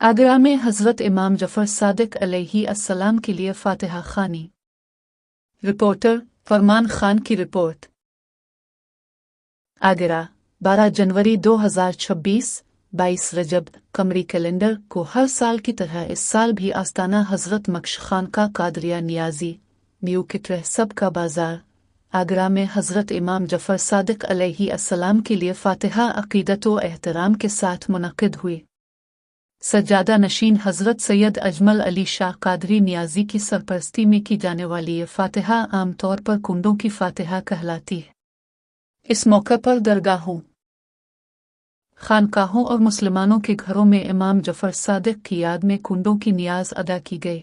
आगरा में हज़रत इमाम जफ़र सादिक अलैहिस्सलाम के लिए फातिहा ख़ानी। रिपोर्टर फरमान खान की रिपोर्ट। आगरा 12 जनवरी 2026 22 रजब कमरी कैलेंडर को हर साल की तरह इस साल भी आस्ताना हज़रत मक्श खानका कादरिया नियाज़ी न्यू किट्रह सब का बाज़ार आगरा में हज़रत इमाम जफ़र सादिक अलैहिस्सलाम के लिए फातिहा अक़ीदत व एहतराम के साथ मुनक़िद हुई। सज्जादा नशीन हज़रत सैयद अजमल अली शाह कादरी नियाज़ी की सरपरस्ती में की जाने वाली ये फातिहा आम तौर पर कुंडों की फातिहा कहलाती है। इस मौके पर दरगाहों, खानकाहों और मुसलमानों के घरों में इमाम जफ़र सादिक की याद में कुंडों की नियाज़ अदा की गई।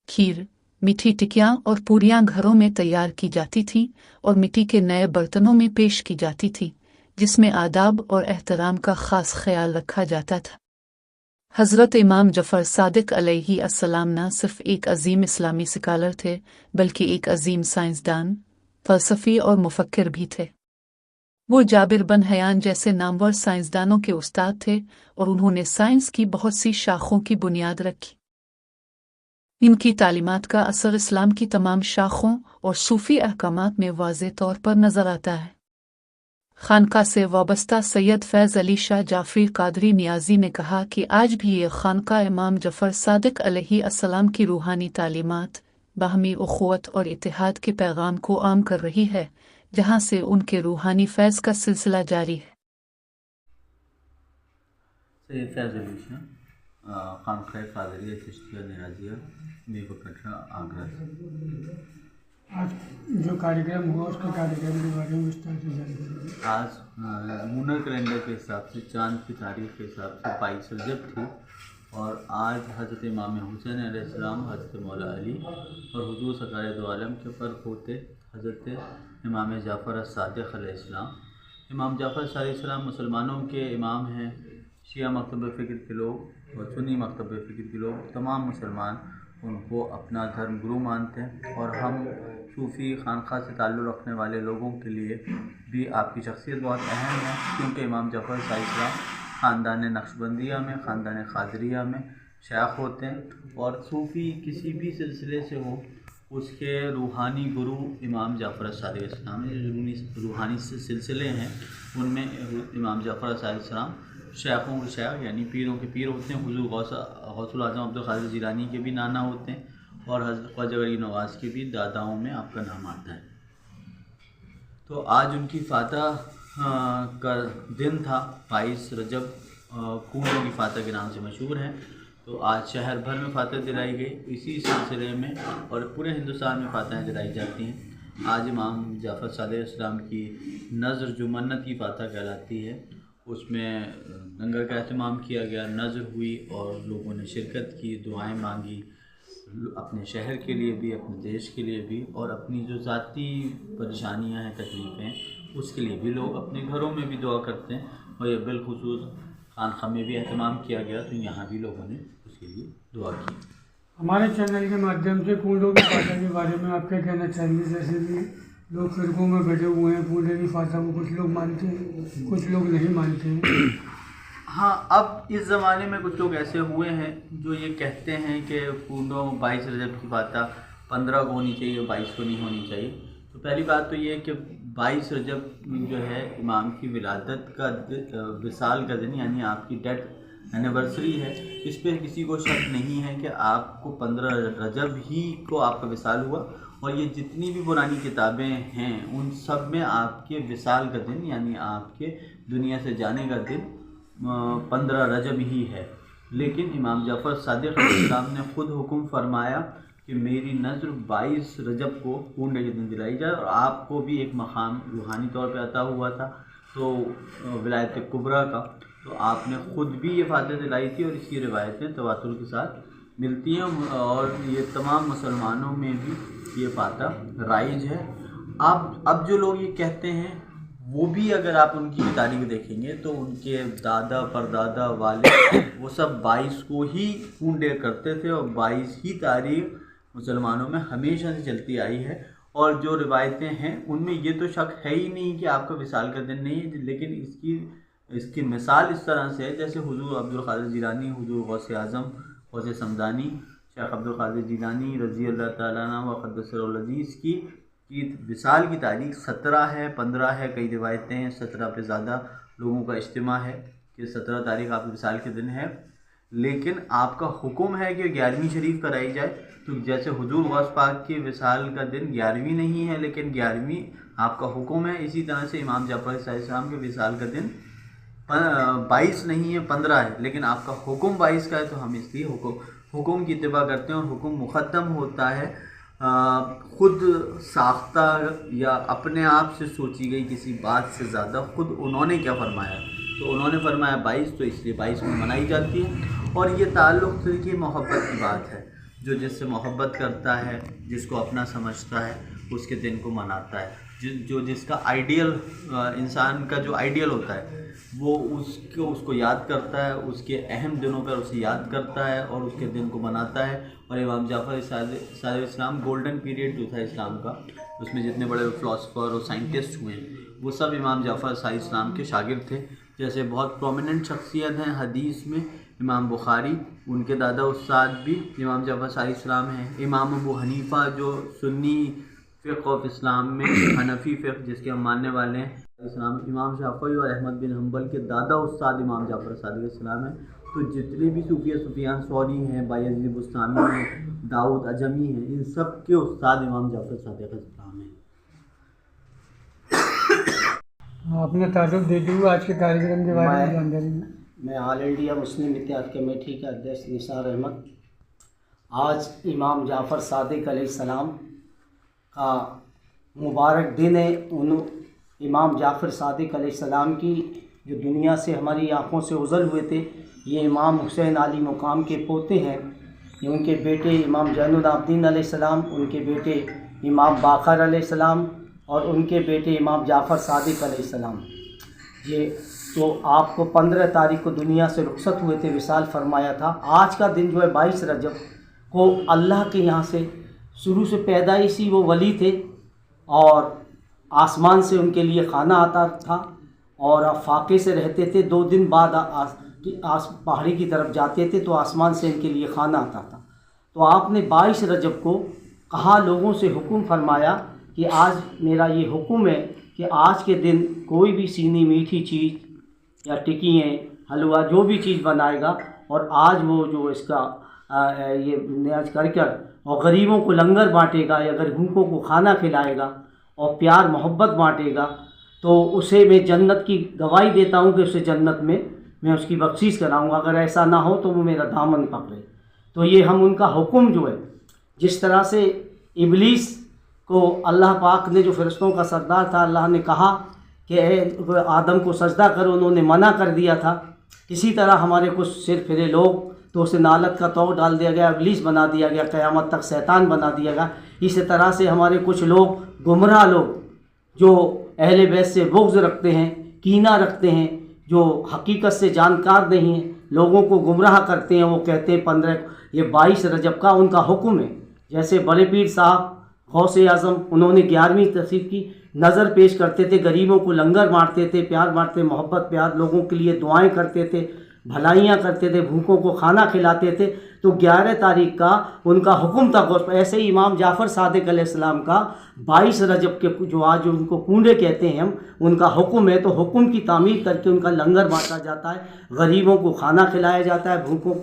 खीर, मीठी टिकियाँ और पूरियाँ घरों में तैयार की जाती थीं और मिट्टी के नए बर्तनों में पेश की जाती थी, जिसमें आदाब और एहतराम का ख़ास ख्याल रखा जाता था। हज़रत इमाम जफ़र सादिक अलैहिस्सलाम न सिर्फ एक अजीम इस्लामी स्कॉलर थे, बल्कि एक अजीम साइंसदान, फ़लसफ़ी और मुफक्किर भी थे। वो जाबिर बन हयान जैसे नामवर साइंसदानों के उस्ताद थे और उन्होंने साइंस की बहुत सी शाखों की बुनियाद रखी। इनकी तालीमात का असर इस्लाम की तमाम शाखों और सूफ़ी अहकामात में वाज़े तौर पर नज़र आता है। खानका से वाबस्ता सैयद फैज़ अली शाह जाफ़री कादरी नियाज़ी ने कहा कि आज भी ये खानका इमाम जफ़र सादिक अलैहिस्सलाम की रूहानी तालीमात, बाहमी उख़ुवत और इत्तेहाद के पैगाम को आम कर रही है, जहाँ से उनके रूहानी फैज़ का सिलसिला जारी है। सैयद फैज़ अली शाह खानका कादरिया चिश्तिया नियाज़िया मीरकटरा आगरा से। आज जो कार्यक्रम हुआ उसके कार्यक्रम के बारे में विस्तार से जानकारी। आज लूनर कैलेंडर के हिसाब से चाँद की तारीख के हिसाब से 22 रजब थी और आज हज़रत इमाम हुसैन अलैहिस्सलाम, हज़रत मौला अली और हुज़ूर सरकार दो आलम के फ़र्क होते हज़रत इमाम जाफ़र सादिक़ अलैहिस्सलाम। इमाम जाफ़र अलैहिस्सलाम मुसलमानों के इमाम हैं। शिया मकतब फ़िक्र के लोग और सुन्नी मकतब फ़िक्र के लोग तमाम मुसलमान उनको अपना धर्म गुरु मानते हैं और हम सूफ़ी खानक़ाह से ताल्लुक़ रखने वाले लोगों के लिए भी आपकी शख्सियत बहुत अहम है, क्योंकि इमाम जफ़र अलैहिस्सलाम ख़ानदान नक्शबंदिया में, ख़ानदान क़ादरिया में शेख होते हैं और सूफ़ी किसी भी सिलसिले से हो उसके रूहानी गुरु इमाम जाफ़र अलैहिस्सलाम जो रूहानी सिलसिले हैं उनमें इमाम जाफ़र अलैहिस्सलाम शेखों के शेख यानी पीरों के पीर होते हैं। हुज़ूर गौसुल आज़म अब्दुल क़ादिर जिलानी के भी नाना होते हैं और हज़रत ख्वाजा गरीब नवाज़ के भी दादाओं में आपका नाम आता है। तो आज उनकी फातह का दिन था। 22 रजब कुंडों की फातह के नाम से मशहूर है। तो आज शहर भर में फातह दिलाई गई, इसी सिलसिले में और पूरे हिंदुस्तान में फातहें दिलाई जाती हैं। आज इमाम जाफ़र अलैहिस्सलाम की नज़र जो मन्नत की फातह कहलाती है, उसमें लंगर का अहतमाम किया गया, नज़र हुई और लोगों ने शिरकत की, दुआएं मांगी, अपने शहर के लिए भी, अपने देश के लिए भी और अपनी जो ज़ाती परेशानियां हैं, तकलीफ़ें, उसके लिए भी लोग अपने घरों में भी दुआ करते हैं और ये बिलखुसूस खानक़ाह में भी एहतमाम किया गया, तो यहाँ भी लोगों ने उसके लिए दुआ की। हमारे चैनल के माध्यम से कुंडों की फातह के बारे में आप क्या कहना चाहेंगे? जैसे भी लोग फिरकों में बैठे हुए हैं, कुंडे की फातह को कुछ लोग मानते हैं, कुछ लोग नहीं मानते हैं। हाँ, अब इस ज़माने में कुछ लोग ऐसे हुए हैं जो ये कहते हैं कि कुंडों 22 रजब की फातह 15 को होनी चाहिए, 22 को नहीं होनी चाहिए। तो पहली बात तो ये है कि 22 रजब जो है इमाम की विलादत का विसाल का दिन यानी आपकी डेथ एनिवर्सरी है। इस पर किसी को शक नहीं है कि आपको 15 रजब ही को आपका विसाल हुआ और ये जितनी भी पुरानी किताबें हैं उन सब में आपके विसाल का दिन यानी आपके दुनिया से जाने का दिन 15 रजब ही है। लेकिन इमाम जाफ़र सादिक़ अलैहिस्सलाम ने ख़ुद हुक्म फरमाया कि मेरी नज़र 22 रजब को कुंडे के दिन दिलाई जाए और आपको भी एक मकाम रूहानी तौर पे अता हुआ था तो विलायत कुबरा का, तो आपने ख़ुद भी ये फातह दिलाई थी और इसकी रिवायतें तवातुर के साथ मिलती हैं और ये तमाम मुसलमानों में भी ये फातह राइज है। अब जो लोग ये कहते हैं वो भी अगर आप उनकी तारीख देखेंगे तो उनके दादा परदादा वाले वो सब 22 को ही कुंडे करते थे और 22 ही तारीख मुसलमानों में हमेशा से चलती आई है। और जो रिवायतें हैं उनमें ये तो शक है ही नहीं कि आपका विसाल का दिन नहीं है, लेकिन इसकी اس کی مثال اس طرح سے ہے جیسے حضور عبدالقادر جیلانی، حضور غوث اعظم غوث سمدانی، شیخ عبدالقادر جیلانی رضی اللہ تعالیٰ عنہ و قدس سرہ العزیز کی وصال کی تاریخ 17 ہے، 15 ہے، کئی روایتیں ہیں 17 پہ زیادہ لوگوں کا اجتماع ہے کہ 17 تاریخ آپ کی وصال کے دن ہے، لیکن آپ کا حکم ہے کہ 11ویں شریف کرائی جائے۔ تو جیسے حضور غوث پاک کی وصال کا دن 11ویں نہیں ہے لیکن 11ویں آپ کا حکم ہے، اسی طرح سے امام جعفر علیہ السلام کے وصال کا دن 22 نہیں ہے 15 ہے، لیکن آپ کا حکم 22 کا ہے، تو ہم اس لیے حکم کی اتباع کرتے ہیں، اور حکم مقدم ہوتا ہے خود ساختہ یا اپنے آپ سے سوچی گئی کسی بات سے زیادہ خود انہوں نے کیا فرمایا، تو انہوں نے فرمایا 22 تو اس لیے 22 میں منائی جاتی ہے۔ اور یہ تعلق کی محبت کی بات ہے، جو جس سے محبت کرتا ہے، جس کو اپنا سمجھتا ہے، اس کے دن کو مناتا ہے، جو جس کا آئیڈیل انسان کا جو آئیڈیل ہوتا ہے وہ اس کو یاد کرتا ہے، اس کے اہم دنوں پر اسے یاد کرتا ہے اور اس کے دن کو مناتا ہے۔ اور امام جعفر صادق علیہ السلام گولڈن پیریڈ جو تھا اسلام کا، اس میں جتنے بڑے فلاسفر اور سائنٹسٹ ہوئے ہیں وہ سب امام جعفر صادق علیہ السلام کے شاگرد تھے۔ جیسے بہت پرومیننٹ شخصیت ہیں حدیث میں امام بخاری، ان کے دادا استاد بھی امام جعفر صادق علیہ السلام ہیں۔ امام ابو حنیفہ جو سنی فقہ آف اسلام میں حنفی فقہ جس کے ہم ماننے والے ہیں اسلام، امام شافعی اور احمد بن حنبل کے دادا استاد امام جعفر صادق علیہ السلام ہیں۔ تو جتنے بھی صوفیہ سفیان ثوری ہیں، بایزید بستانی ہیں، داؤد عجمی ہیں، ان سب کے استاد امام جعفر صادق علیہ السلام ہیں۔ اپنا تعارف دیتے ہوئے آج کے کاریکرم کے بارے میں جانکاری میں میں آل انڈیا مسلم اتحاد کمیٹی کا اध्यکش نثار احمد۔ آج امام جعفر صادق علیہ السلام کا مبارک دن ہے۔ امام جعفر صادق علیہ السلام کی جو دنیا سے ہماری آنکھوں سے اوزل ہوئے تھے، یہ امام حسین علی مقام کے پوتے ہیں۔ یہ ان کے بیٹے امام زین العابدین علیہ السلام، ان کے بیٹے امام باقر علیہ السلام اور ان کے بیٹے امام جعفر صادق علیہ السلام۔ یہ تو آپ کو 15 تاریخ کو دنیا سے رخصت ہوئے تھے، وصال فرمایا تھا۔ آج کا دن جو ہے 22 رجب کو اللہ کے یہاں سے شروع سے پیدائشی وہ ولی تھے، اور آسمان سے ان کے لیے کھانا آتا تھا، اور فاقے سے رہتے تھے۔ 2 دن بعد پہاڑی کی طرف جاتے تھے تو آسمان سے ان کے لیے کھانا آتا تھا۔ تو آپ نے 22 رجب کو کہا، لوگوں سے حکم فرمایا کہ آج میرا یہ حکم ہے کہ آج کے دن کوئی بھی سینی میٹھی چیز یا ٹکییں، حلوہ، جو بھی چیز بنائے گا، اور آج وہ جو اس کا یہ نیاز کر اور غریبوں کو لنگر بانٹے گا یا بھوکوں کو کھانا کھلائے گا اور پیار محبت بانٹے گا، تو اسے میں جنت کی گواہی دیتا ہوں کہ اسے جنت میں اس کی بخشش کراؤں گا۔ اگر ایسا نہ ہو تو وہ میرا دامن پکڑے۔ تو یہ ہم ان کا حکم جو ہے، جس طرح سے ابلیس کو اللہ پاک نے جو فرشتوں کا سردار تھا، اللہ نے کہا کہ اے آدم کو سجدہ کرو، انہوں نے منع کر دیا تھا۔ اسی طرح ہمارے کچھ سر پھرے لوگ تو اسے نالت کا توق ڈال دیا گیا، ابلیس بنا دیا گیا، قیامت تک شیطان بنا دیا گیا۔ اسی طرح سے ہمارے کچھ لوگ گمراہ لوگ جو اہل بیت سے بغض رکھتے ہیں، کینہ رکھتے ہیں، جو حقیقت سے جانکار نہیں ہیں، لوگوں کو گمراہ کرتے ہیں، وہ کہتے ہیں 15 یہ 22 رجب کا ان کا حکم ہے۔ جیسے بڑے پیر صاحب غوث اعظم، انہوں نے 11ویں تشریف کی نظر پیش کرتے تھے، غریبوں کو لنگر بانٹتے تھے، پیار بانٹتے، محبت پیار، لوگوں کے لیے دعائیں کرتے تھے، بھلائیاں کرتے تھے، بھوکوں کو کھانا کھلاتے تھے۔ تو 11 تاریخ کا ان کا حکم تھا۔ ایسے ہی امام جعفر صادق علیہ السلام کا 22 رجب کے جو آج ان کو کنڈے کہتے ہیں ہم، ان کا حکم ہے، تو حکم کی تعمیر کر کے ان کا لنگر بانٹا جاتا ہے، غریبوں کو کھانا کھلایا جاتا ہے، بھوکوں کو